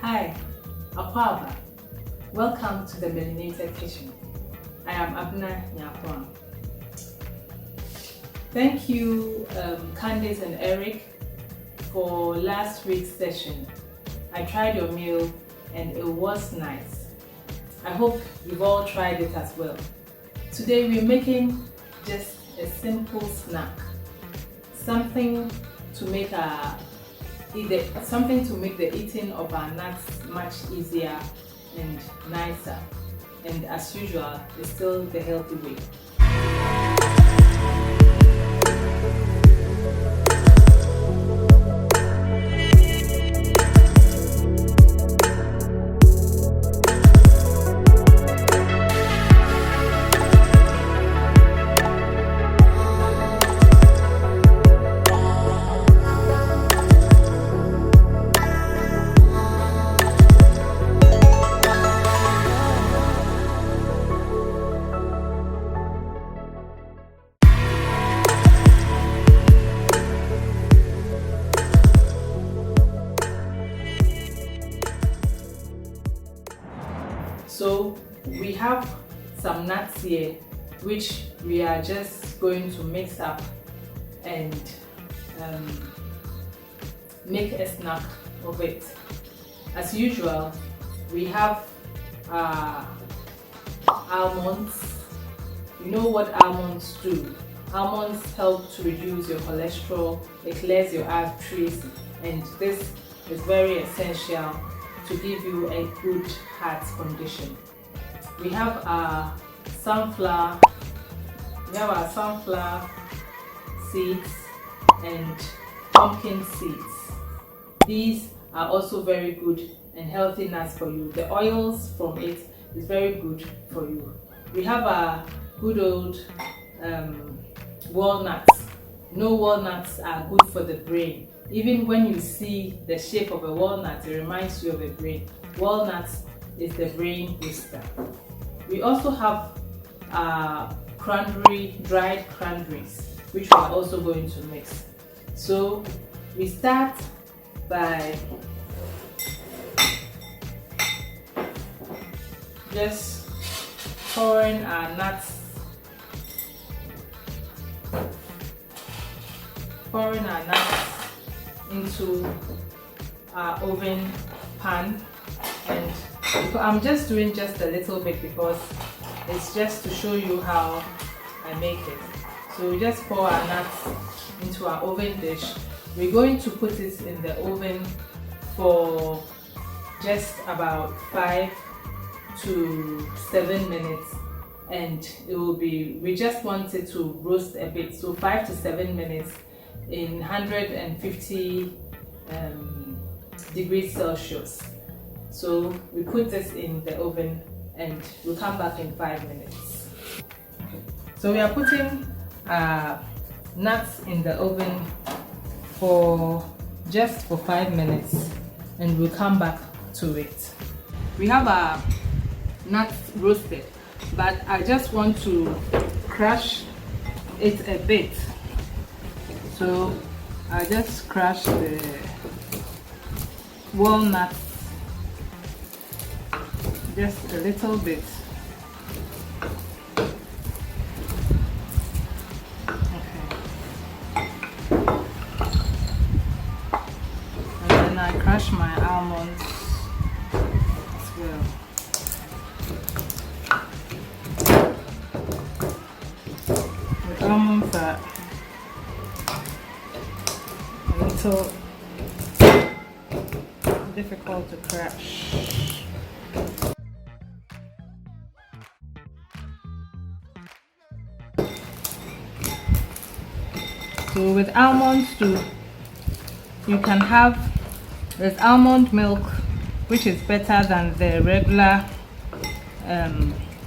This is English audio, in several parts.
Hi, Akwaba. Welcome to the Melanated Kitchen. I am Abna Nyapwan. Thank you, Candice and Eric, for last week's session. I tried your meal and it was nice. I hope you've all tried it as well. Today we're making just a simple snack, something to make the eating of our nuts much easier and nicer. And as usual, it's still the healthy way. So we have some nuts here which we are just going to mix up and make a snack of it. As usual, we have almonds. You know what almonds do. Almonds help to reduce your cholesterol, it clears your arteries, and this is very essential to give you a good heart condition. We have our sunflower seeds and pumpkin seeds. These are also very good and healthy nuts for you. The oils from it is very good for you. We have our good old walnuts. No, walnuts are good for the brain. Even when you see the shape of a walnut, it reminds you of a brain. Walnuts is the brain booster. We also have dried cranberries, which we are also going to mix. So we start by just pouring our nuts into our oven pan, and I'm just doing just a little bit because it's just to show you how I make it. So we just pour our nuts into our oven dish. We're going to put it in the oven for just about 5 to 7 minutes, and it will be, we just want it to roast a bit, so 5 to 7 minutes in 150 degrees Celsius. So we put this in the oven and we'll come back in 5 minutes. Okay. So we are putting nuts in the oven for 5 minutes and we'll come back to it. We have our nuts roasted, but I just want to crush it a bit. So I just crush the walnuts just a little bit. Okay. And then I crush my almonds as well. The almonds are a little difficult to crush. So with almonds too, you can have, there's almond milk, which is better than the regular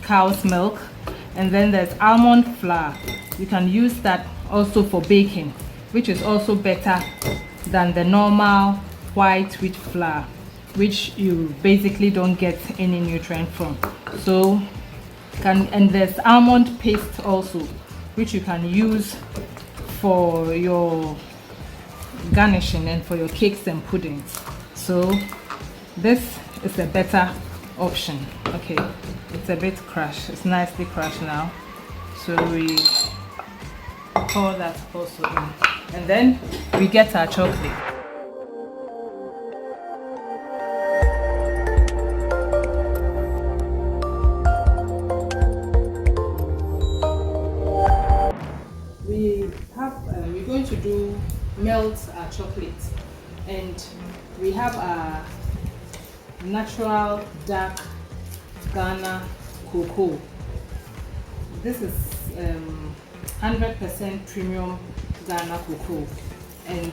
cow's milk, and then there's almond flour. You can use that also for baking, which is also better than the normal white wheat flour, which you basically don't get any nutrient from. So and there's almond paste also, which you can use for your garnishing and for your cakes and puddings. So this is a better option. Okay, it's a bit crushed, it's nicely crushed now, so we pour that also in, and then we get our chocolate. We're going to do melt our chocolate, and we have our natural dark Ghana cocoa. This is 100% premium Ghana cocoa, and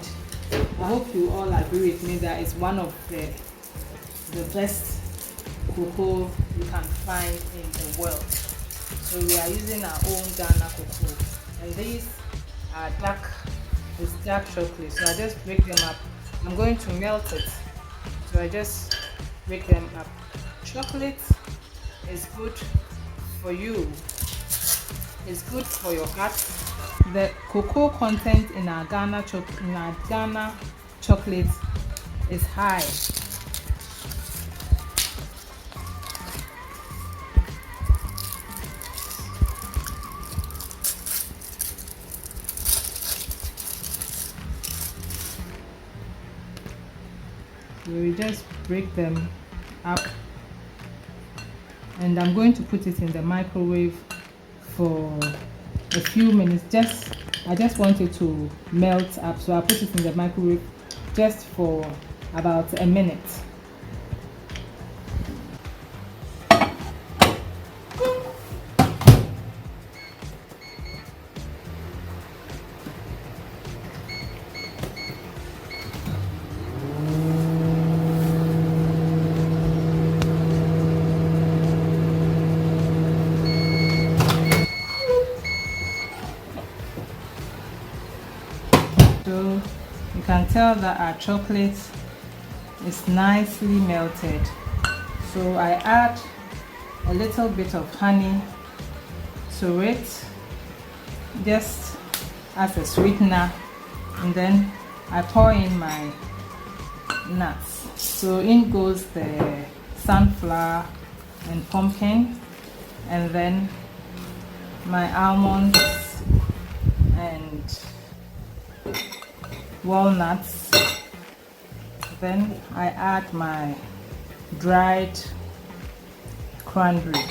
I hope you all agree with me that it's one of the best cocoa you can find in the world. So we are using our own Ghana cocoa, and these are dark chocolate. So I just break them up. I'm going to melt it, so I just break them up. Chocolate is good for you, it's good for your heart. The cocoa content in our Ghana chocolate is high. We just break them up, and I'm going to put it in the microwave for a few minutes. I just want it to melt up, so I'll put it in the microwave just for about a minute. So you can tell that our chocolate is nicely melted. So I add a little bit of honey to it, just as a sweetener, and then I pour in my nuts. So in goes the sunflower and pumpkin, and then my almonds and walnuts. Then I add my dried cranberry.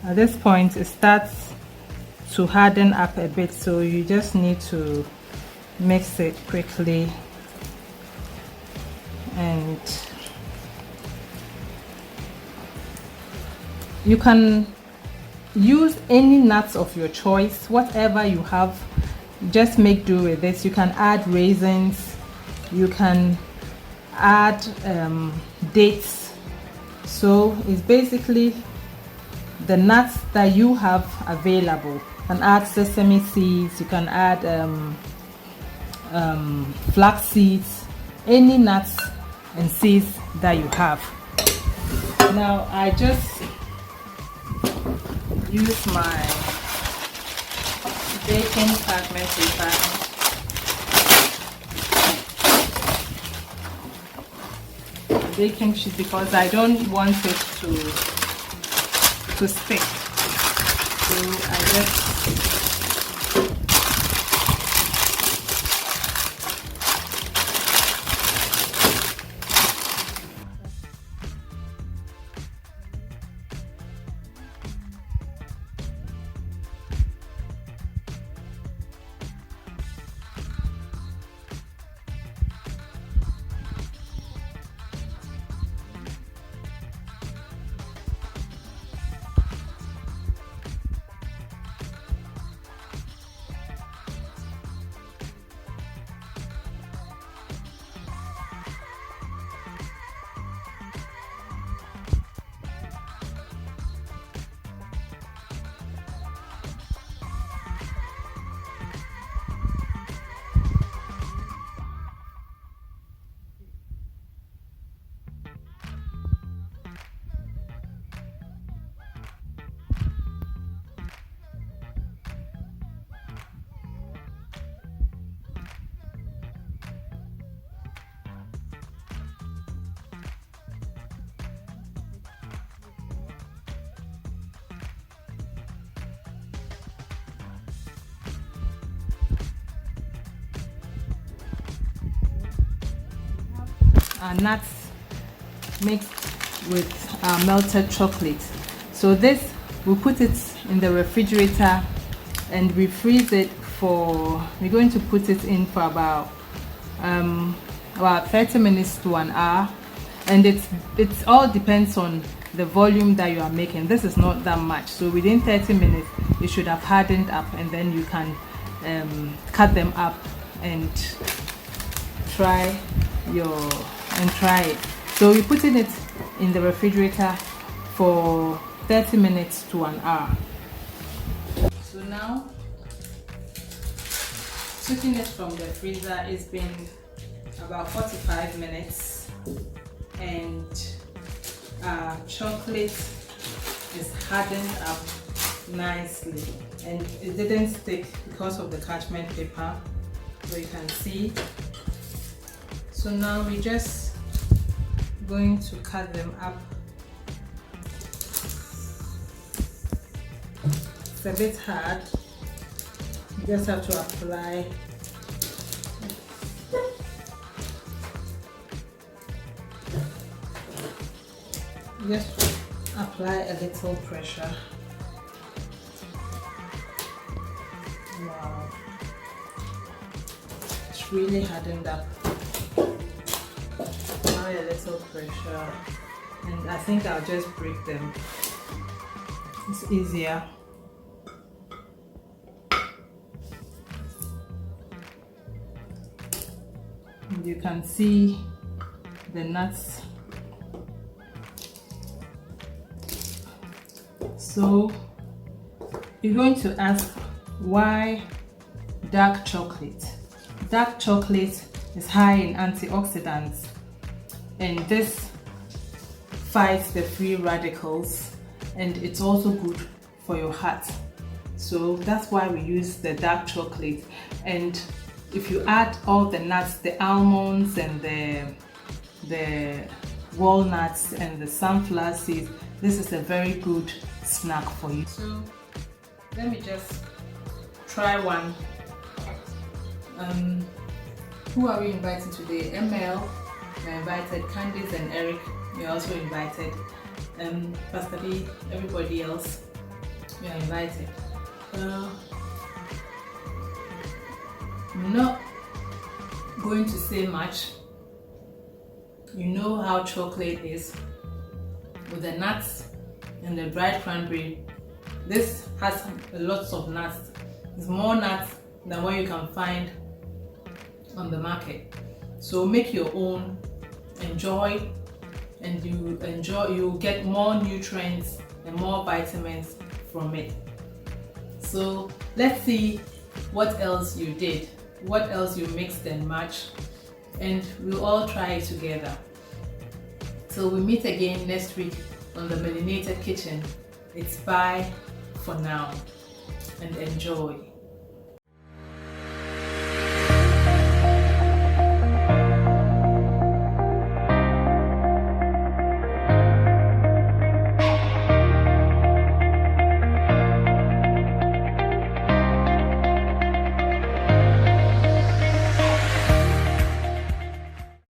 At this point it starts to harden up a bit, so you just need to mix it quickly, and you can use any nuts of your choice, whatever you have. Just make do with this. You can add raisins, you can add dates. So it's basically the nuts that you have available. You can add sesame seeds, you can add flax seeds, any nuts and seeds that you have. Now I just use my baking parchment paper baking sheet, because I don't want it to stick. So I just are nuts mixed with melted chocolate. So this, we'll put it in the refrigerator and we freeze it for, we're going to put it in for about 30 minutes to an hour, and it all depends on the volume that you are making. This is not that much, so within 30 minutes it should have hardened up, and then you can cut them up and try it. So we're putting it in the refrigerator for 30 minutes to an hour. So now, taking it from the freezer, it's been about 45 minutes, and chocolate is hardened up nicely, and it didn't stick because of the parchment paper, so you can see. So now we're just going to cut them up. It's a bit hard, you just have to apply just apply a little pressure. Wow, it's really hardened up. Apply a little pressure, and I think I'll just break them. It's easier. And you can see the nuts. So you're going to ask, why dark chocolate? Dark chocolate is high in antioxidants, and this fights the free radicals, and it's also good for your heart. So that's why we use the dark chocolate. And if you add all the nuts, the almonds and the walnuts and the sunflower seeds, this is a very good snack for you. So let me just try one. Who are we inviting today? ML, you're invited. Candice and Eric, you're also invited. Pastor B, everybody else, you're invited. I'm not going to say much. You know how chocolate is with the nuts and the dried cranberry. This has lots of nuts. It's more nuts than what you can find on the market. So make your own, enjoy, and you get more nutrients and more vitamins from it. So let's see what else you did, what else you mixed and matched, and we'll all try it together. So we meet again next week on the Melanated Kitchen. It's bye for now, and enjoy.